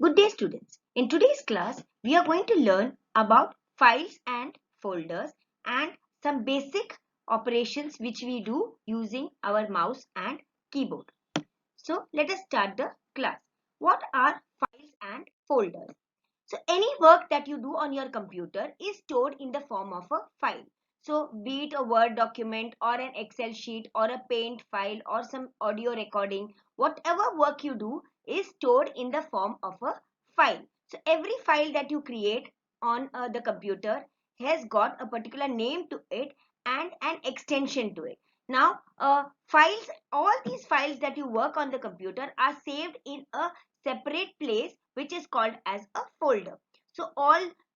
Good day, students. In today's class, we are going to learn about files and folders and some basic operations which we do using our mouse and keyboard. So, let us start the class. What are files and folders? So, any work that you do on your computer is stored in the form of a file. So, be it a Word document or an Excel sheet or a Paint file or some audio recording, whatever work you do is stored in the form of a file. So, every file that you create on the computer has got a particular name to it and an extension to it. Now, files, all these files that you work on the computer are saved in a separate place which is called as a folder. So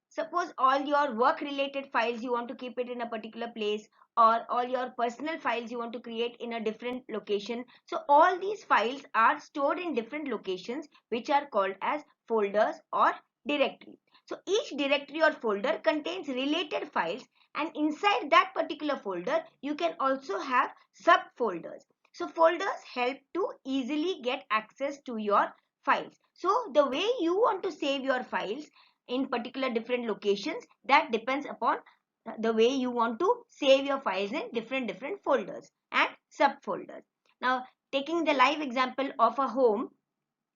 suppose all your work related files you want to keep it in a particular place, or all your personal files you want to create in a different location. So all these files are stored in different locations which are called as folders or directories. So each directory or folder contains related files, and inside that particular folder you can also have subfolders. So folders help to easily get access to your files. So the way you want to save your files in particular different locations, that depends upon the way you want to save your files in different folders and subfolders. Now, taking the live example of a home,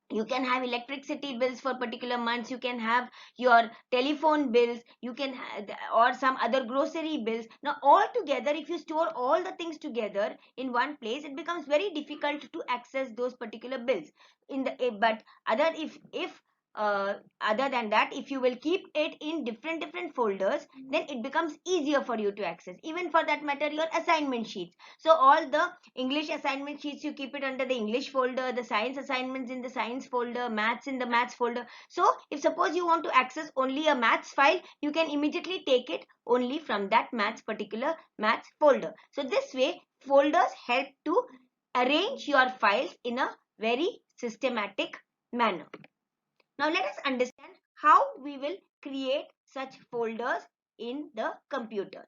you can have electricity bills for particular months, you can have your telephone bills, you can or some other grocery bills. Now all together, if you store all the things together in one place, it becomes very difficult to access those particular bills in the but other if other than that, if you will keep it in different folders, then it becomes easier for you to access. Even for that matter, your assignment sheets, so all the English assignment sheets, you keep it under the English folder, the science assignments in the science folder, maths in the maths folder. So if suppose you want to access only a maths file, you can immediately take it only from that particular maths folder. So this way, folders help to arrange your files in a very systematic manner. Now let us understand how we will create such folders in the computer.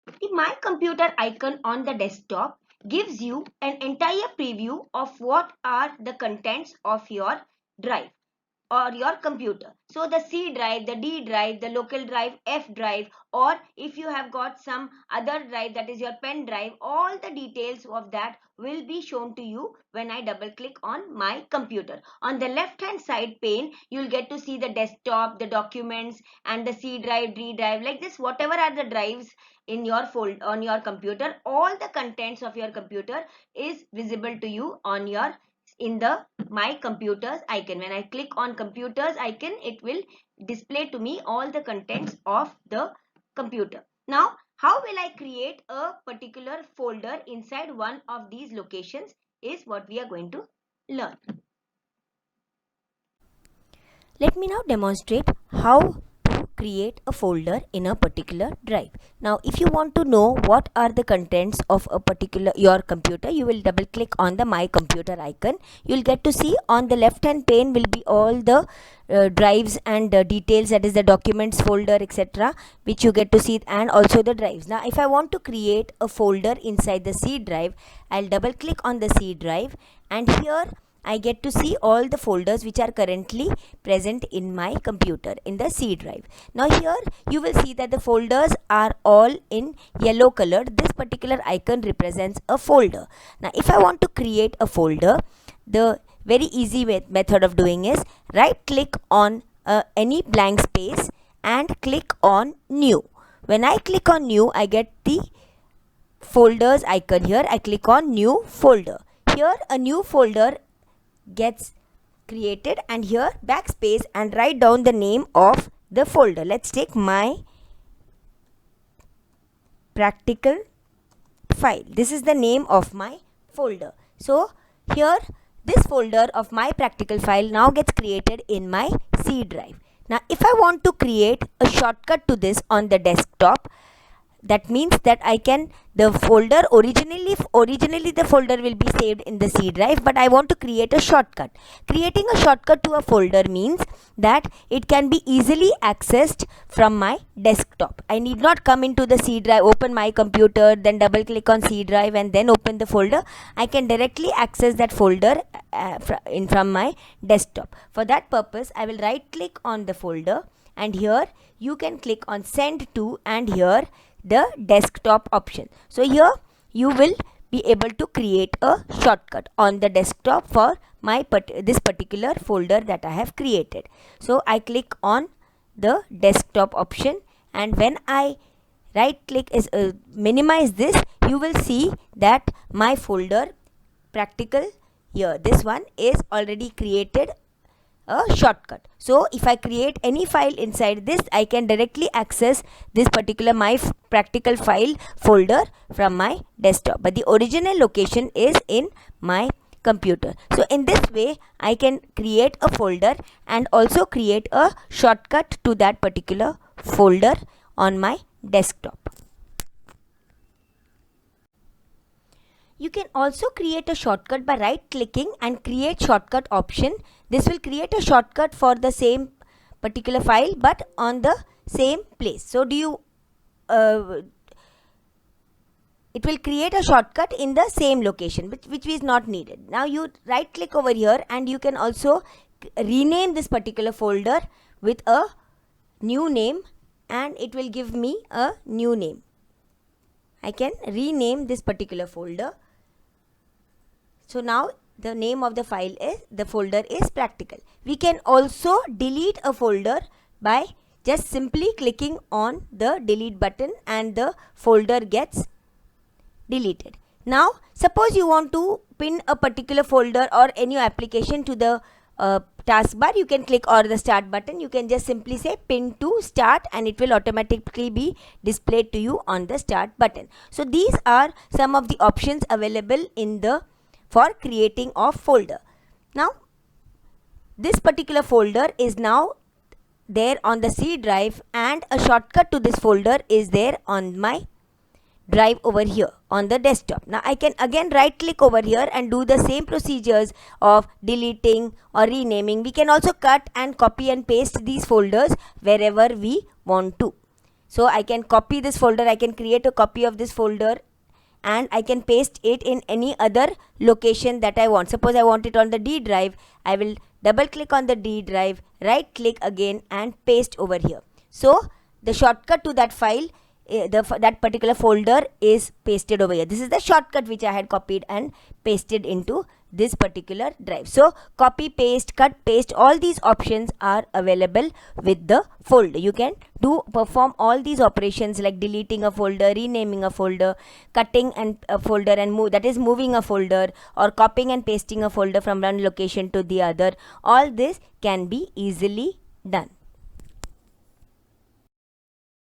The My Computer icon on the desktop gives you an entire preview of what are the contents of your drive or your computer. So the C drive, the D drive, the local drive, F drive, or if you have got some other drive, that is your pen drive, all the details of that will be shown to you when I double click on My Computer. On the left hand side pane, you'll get to see the desktop, the documents, and the C drive, D drive, like this, whatever are the drives in your on your computer, all the contents of your computer is visible to you on your in the My Computers icon. When I click on computers icon, it will display to me all the contents of the computer. Now, how will I create a particular folder inside one of these locations is what we are going to learn. Let me now demonstrate how to create a folder in a particular drive. Now, if you want to know what are the contents of a particular your computer, you will double click on the My Computer icon. You will get to see on the left hand pane will be all the drives and details, that is the documents folder, etc., which you get to see, and also the drives. Now, if I want to create a folder inside the C drive, I'll double click on the C drive, and here I get to see all the folders which are currently present in my computer in the C drive. Now here you will see that the folders are all in yellow colored. This particular icon represents a folder. Now if I want to create a folder, the very easy method of doing is right click on any blank space and click on new. When I click on new, I get the folders icon here. I click on new folder. Here a new folder gets created, and here backspace and write down the name of the folder. Let's take My Practical File. This is the name of my folder. So here this folder of My Practical File now gets created in my C drive. Now if I want to create a shortcut to this on the desktop, that means that I can, the folder originally the folder will be saved in the C drive, but I want to create a shortcut. Creating a shortcut to a folder means that it can be easily accessed from my desktop. I need not come into the C drive, open my computer, then double click on C drive and then open the folder. I can directly access that folder from my desktop. For that purpose, I will right click on the folder, and here you can click on send to, and here the desktop option. So here you will be able to create a shortcut on the desktop for my this particular folder that I have created. So I click on the desktop option, and when I right click is minimize this, you will see that my folder practical, here this one is already created a shortcut. So if I create any file inside this, I can directly access this particular my practical file folder from my desktop, but the original location is in my computer. So in this way I can create a folder and also create a shortcut to that particular folder on my desktop. You can also create a shortcut by right clicking and create shortcut option. This will create a shortcut for the same particular file but on the same place. So it will create a shortcut in the same location which is not needed. Now you right click over here and you can also rename this particular folder with a new name, and it will give me a new name. I can rename this particular folder. So now the name of the file is, the folder is practical. We can also delete a folder by just simply clicking on the delete button and the folder gets deleted. Now suppose you want to pin a particular folder or any application to the taskbar, you can click on the start button. You can just simply say pin to start and it will automatically be displayed to you on the start button. So these are some of the options available in the for creating of folder. Now this particular folder is now there on the C drive and a shortcut to this folder is there on my drive over here on the desktop. Now I can again right click over here and do the same procedures of deleting or renaming. We can also cut and copy and paste these folders wherever we want to. So I can copy this folder, I can create a copy of this folder and I can paste it in any other location that I want. Suppose I want it on the D drive, I will double click on the D drive, right click again and paste over here. So the shortcut to that file, that particular folder is pasted over here. This is the shortcut which I had copied and pasted into this particular drive. So copy, paste, cut, paste, all these options are available with the folder. You can perform all these operations like deleting a folder, renaming a folder, cutting a folder and moving a folder, or copying and pasting a folder from one location to the other. All this can be easily done.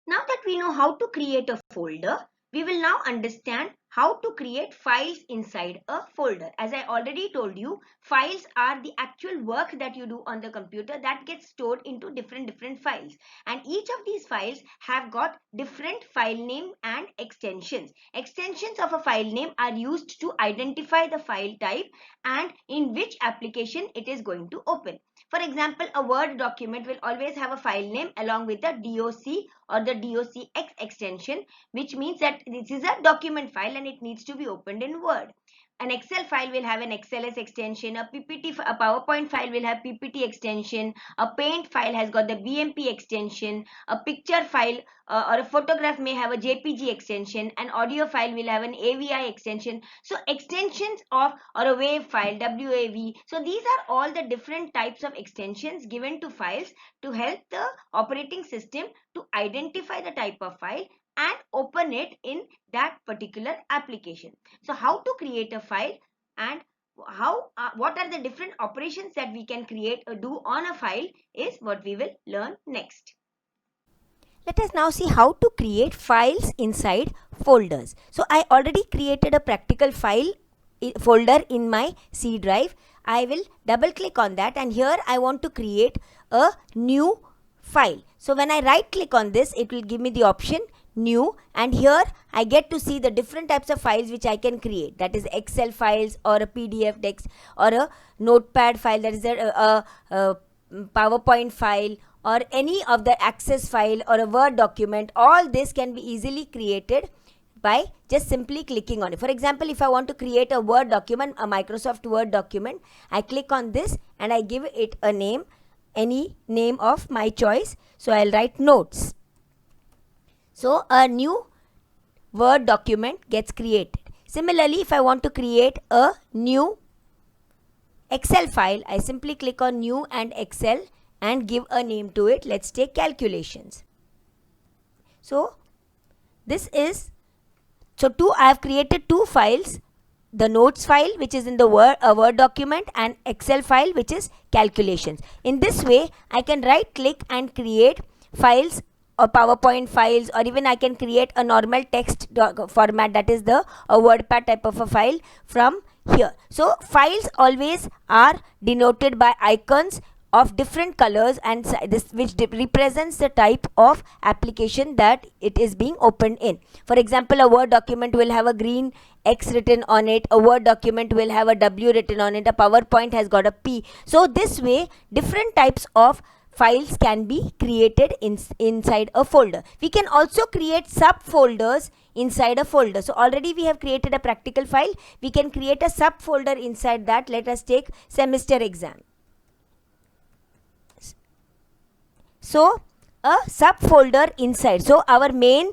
Now that we know how to create a folder, we will now understand how to create files inside a folder. As I already told you, files are the actual work that you do on the computer that gets stored into different files, and each of these files have got different file name and extensions. Extensions of a file name are used to identify the file type and in which application it is going to open. For example, a Word document will always have a file name along with the DOC or the DOCX extension, which means that this is a document file and it needs to be opened in Word. An Excel file will have an XLS extension, a PowerPoint file will have PPT extension, a Paint file has got the BMP extension, a picture file or a photograph may have a JPG extension, an audio file will have an AVI extension. So extensions of or a WAV file, WAV. So these are all the different types of extensions given to files to help the operating system to identify the type of file and open it in that particular application. So how to create a file and what are the different operations that we can create or do on a file is what we will learn next. Let us now see how to create files inside folders. So I already created a practical file folder in my C drive. I will double click on that and here I want to create a new file. So when I right click on this, it will give me the option new, and here I get to see the different types of files which I can create, that is Excel files or a PDF text or a notepad file, that is a PowerPoint file or any of the Access file or a Word document. All this can be easily created by just simply clicking on it. For example, if I want to create a Word document, a Microsoft Word document, I click on this and I give it a name, any name of my choice. So I'll write notes. So a new Word document gets created. Similarly, if I want to create a new Excel file, I simply click on new and Excel and give a name to it. Let's take calculations. So this is, I have created two files, the notes file which is in the Word document and Excel file which is calculations. In this way, I can right click and create files or PowerPoint files, or even I can create a normal text format, that is a WordPad type of a file from here. So files always are denoted by icons of different colors, and this which represents the type of application that it is being opened in. For example, a Word document will have a green X written on it, a Word document will have a W written on it, a PowerPoint has got a P. So this way different types of files can be created inside a folder. We can also create subfolders inside a folder. So already we have created a practical file. We can create a subfolder inside that. Let us take semester exam. So a subfolder inside. So our main,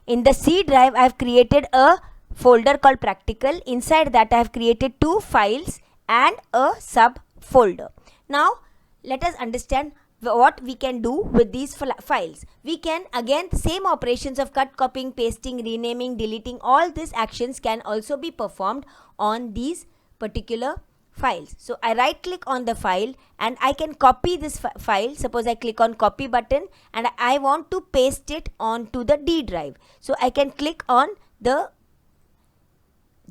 in the C drive I have created a folder called practical. Inside that I have created two files and a subfolder. Now let us understand what we can do with these files. We can, again, the same operations of cut, copying, pasting, renaming, deleting, all these actions can also be performed on these particular files. So I right click on the file and I can copy this file. Suppose I click on copy button and I want to paste it onto the D drive. So I can click on the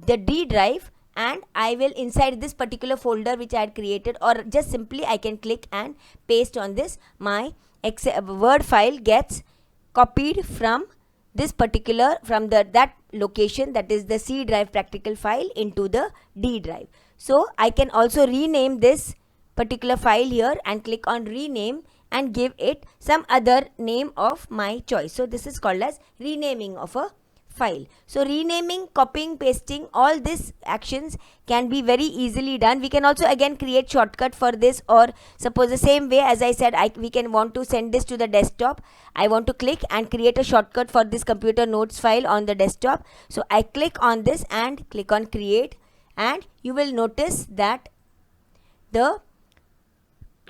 D drive and I will inside this particular folder which I had created, or just simply I can click and paste on this. My Word file gets copied from this particular, from that location, that is the C drive practical file, into the D drive. So I can also rename this particular file here and click on rename and give it some other name of my choice. So this is called as renaming of a file. So renaming, copying, pasting, all these actions can be very easily done. We can also again create shortcut for this, or suppose the same way as I said, we can want to send this to the desktop. I want to click and create a shortcut for this computer notes file on the desktop. So I click on this and click on create, and you will notice that the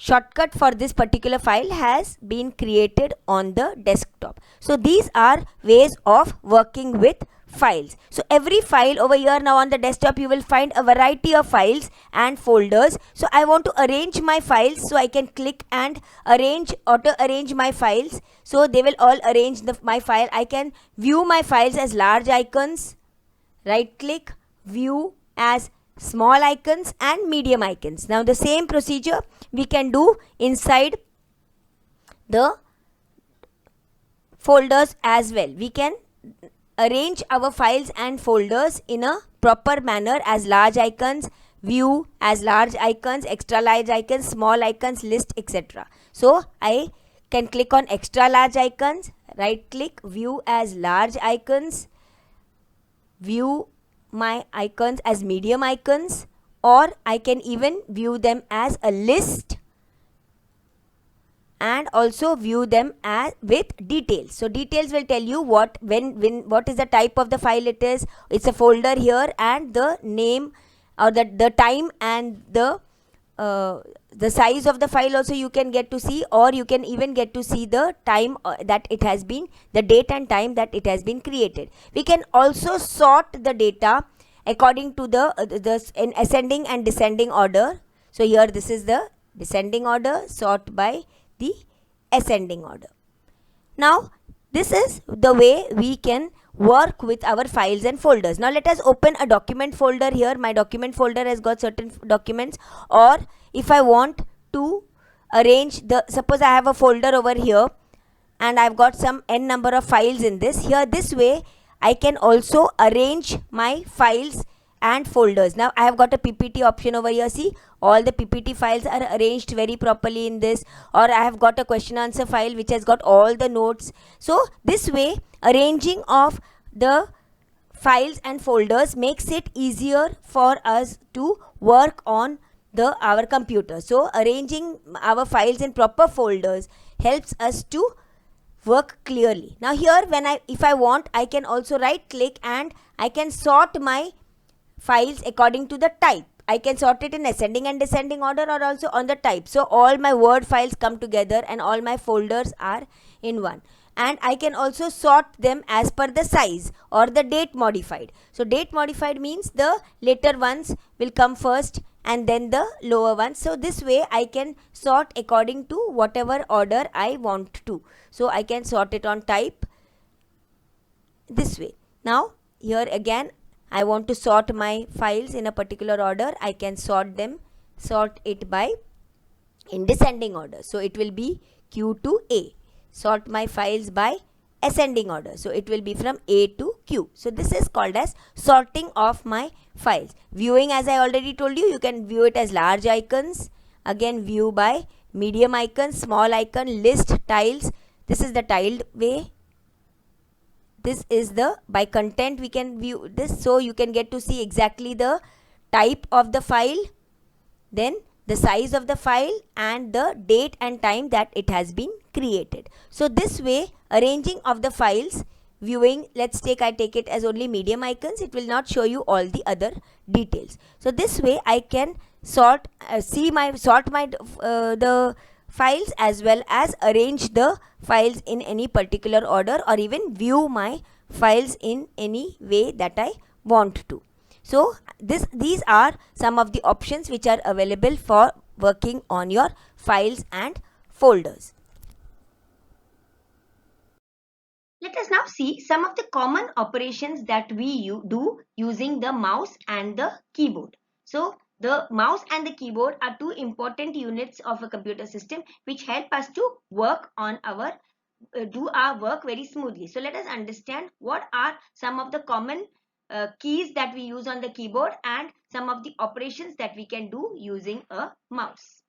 shortcut for this particular file has been created on the desktop. So these are ways of working with files. So every file over here now on the desktop, you will find a variety of files and folders. So I want to arrange my files, so I can click and auto arrange my files. So they will all arrange my file. I can view my files as large icons, right click, view as small icons and medium icons. Now the same procedure we can do inside the folders as well. We can arrange our files and folders in a proper manner as large icons, view as large icons, extra large icons, small icons, list, etc. So I can click on extra large icons, right click, view as large icons, view my icons as medium icons, or I can even view them as a list and also view them as with details. So details will tell you what is the type of the file it is. It's a folder here, and the name or the time and the size of the file also you can get to see, or you can even get to see the time that it has been, the date and time that it has been created. We can also sort the data according to in ascending and descending order. So here this is the descending order, sort by the ascending order. Now this is the way we can work with our files and folders. Now let us open a document folder here. My document folder has got certain documents, or if I want to arrange suppose I have a folder over here and I've got some n number of files in this. Here this way I can also arrange my files and folders. Now I have got a PPT option over here. See, all the PPT files are arranged very properly in this, or I have got a question answer file which has got all the notes. So this way arranging of the files and folders makes it easier for us to work on our computer. So arranging our files in proper folders helps us to work clearly. Now here, if I want, I can also right click and I can sort my files according to the type. I can sort it in ascending and descending order, or also on the type. So all my Word files come together and all my folders are in one. And I can also sort them as per the size or the date modified. So date modified means the later ones will come first and then the lower ones. So this way I can sort according to whatever order I want to. So I can sort it on type this way. Now here again, I want to sort my files in a particular order. I can sort it by in descending order. So it will be Q to A. Sort my files by ascending order. So it will be from A to Q. So this is called as sorting of my files. Viewing, as I already told you, you can view it as large icons. Again, view by medium icon, small icon, list, tiles. This is the tiled way. This is the by content we can view this, so you can get to see exactly the type of the file, then the size of the file and the date and time that it has been created. So this way arranging of the files, viewing, I take it as only medium icons, it will not show you all the other details. So this way I can sort the files as well as arrange the files in any particular order, or even view my files in any way that I want to. So these are some of the options which are available for working on your files and folders. Let us now see some of the common operations that we do using the mouse and the keyboard. So the mouse and the keyboard are two important units of a computer system which help us to work on do our work very smoothly. So let us understand what are some of the common keys that we use on the keyboard and some of the operations that we can do using a mouse.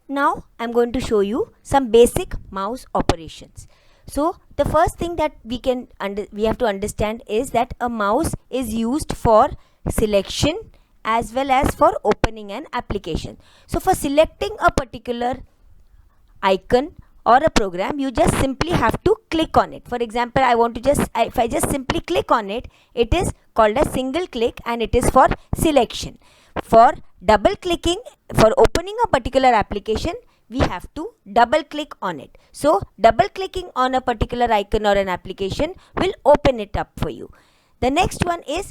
Now I'm going to show you some basic mouse operations. So the first thing that we have to understand is that a mouse is used for selection as well as for opening an application. So for selecting a particular icon or a program, you just simply have to click on it. For example, if I just simply click on it, it is called a single click and it is for selection. For double clicking, for opening a particular application, we have to double click on it. So double clicking on a particular icon or an application will open it up for you. The next one is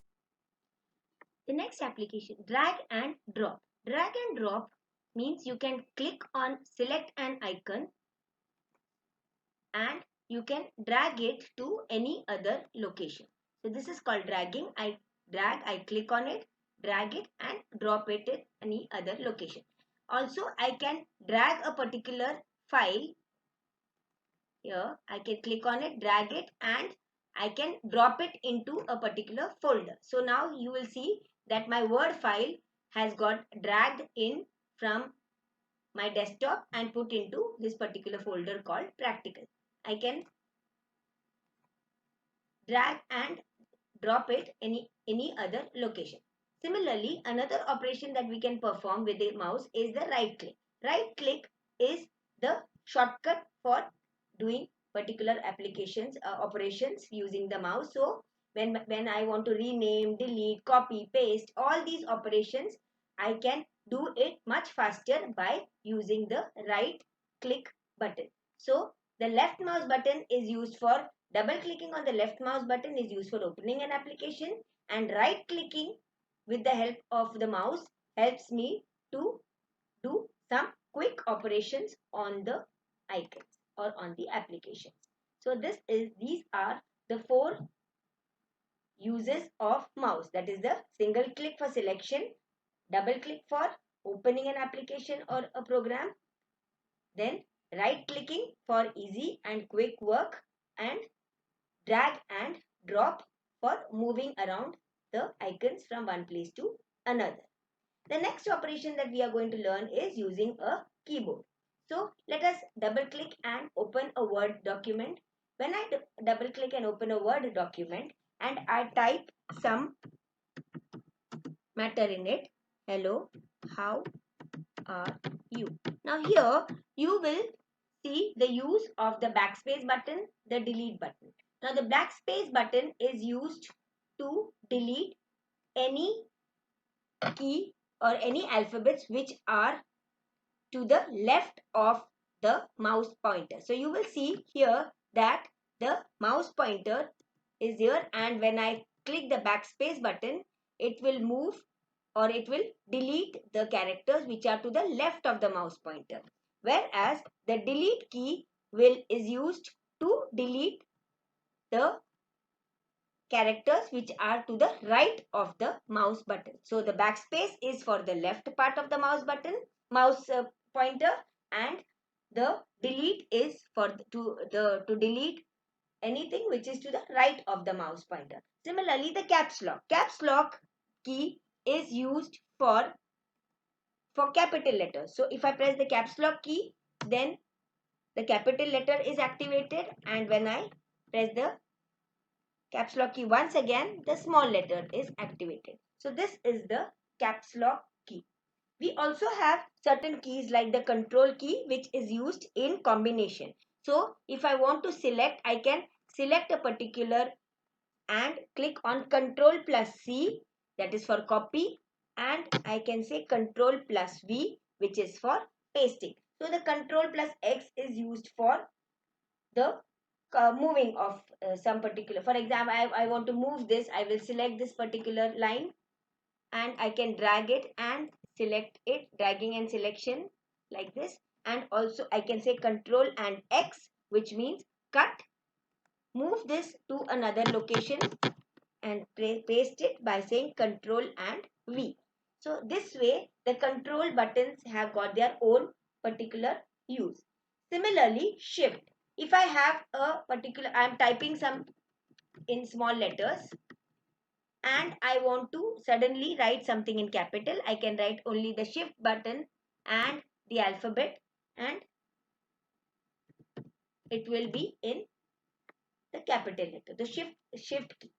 the next application, drag and drop. Drag and drop means you can click on select an icon and you can drag it to any other location. So this is called dragging. I click on it, drag it and drop it at any other location. Also, I can drag a particular file. Here I can click on it, drag it and I can drop it into a particular folder. So now you will see that my Word file has got dragged in from my desktop and put into this particular folder called practical. I can drag and drop it any other location. Similarly, another operation that we can perform with the mouse is the right click. Right click is the shortcut for doing particular applications operations using the mouse. So when I want to rename, delete, copy, paste, all these operations, I can do it much faster by using the right click button. So the left mouse button is used for double clicking on the left mouse button is used for opening an application, and right clicking with the help of the mouse helps me to do some quick operations on the icons or on the applications. So these are the 4 uses of mouse. That is the single click for selection, double click for opening an application or a program, then right clicking for easy and quick work, and drag and drop for moving around the icons from one place to another. The next operation that we are going to learn is using a keyboard. So let us double click and open a Word document. When I double click and open a Word document and I type some matter in it, hello, how are you? Now here you will see the use of the backspace button, the delete button. Now the backspace button is used to delete any key or any alphabets which are to the left of the mouse pointer. So you will see here that the mouse pointer is here, and when I click the backspace button, it will move or it will delete the characters which are to the left of the mouse pointer. Whereas the delete key is used to delete the characters which are to the right of the mouse button. So the backspace is for the left part of the mouse pointer, and the delete is for to delete anything which is to the right of the mouse pointer. Similarly, the caps lock. Caps lock key is used for capital letters. So if I press the caps lock key, then the capital letter is activated, and when I press the caps lock key once again, the small letter is activated. So this is the caps lock key. We also have certain keys like the control key, which is used in combination. So if I want to select, I can select a particular and click on control plus C, that is for copy, and I can say control plus V, which is for pasting. So the control plus X is used for the moving of some particular, for example, I want to move this, I will select this particular line and I can drag it and select it, dragging and selection like this. And also I can say control and X, which means cut, move this to another location, and paste it by saying control and V. So this way the control buttons have got their own particular use. Similarly, shift. If I have a particular, I am typing some in small letters and I want to suddenly write something in capital, I can write only the shift button and the alphabet, and it will be in the capital letter, the shift key.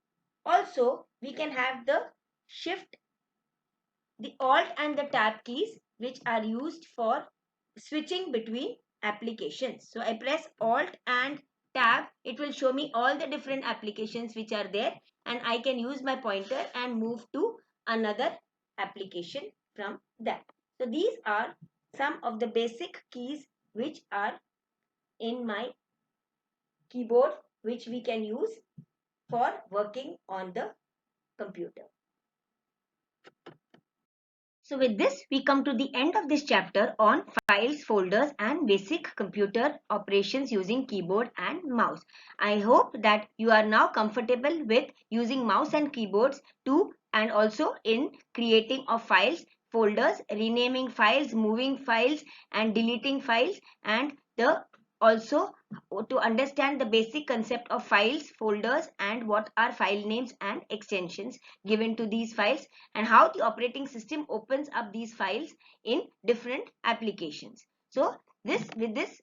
Also, we can have the shift, the alt and the tab keys, which are used for switching between applications. So I press alt and tab, it will show me all the different applications which are there, and I can use my pointer and move to another application from that. So these are some of the basic keys which are in my keyboard, which we can use for working on the computer. So with this, we come to the end of this chapter on files, folders and basic computer operations using keyboard and mouse. I hope that you are now comfortable with using mouse and keyboards too, and also in creating of files, folders, renaming files, moving files and deleting files, and the also to understand the basic concept of files, folders and what are file names and extensions given to these files, and how the operating system opens up these files in different applications. So with this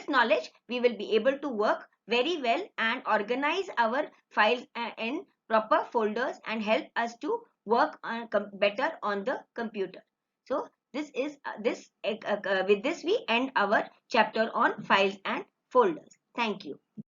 knowledge, we will be able to work very well and organize our files in proper folders and help us to work better on the computer. So with this we end our chapter on files and folders. Thank you.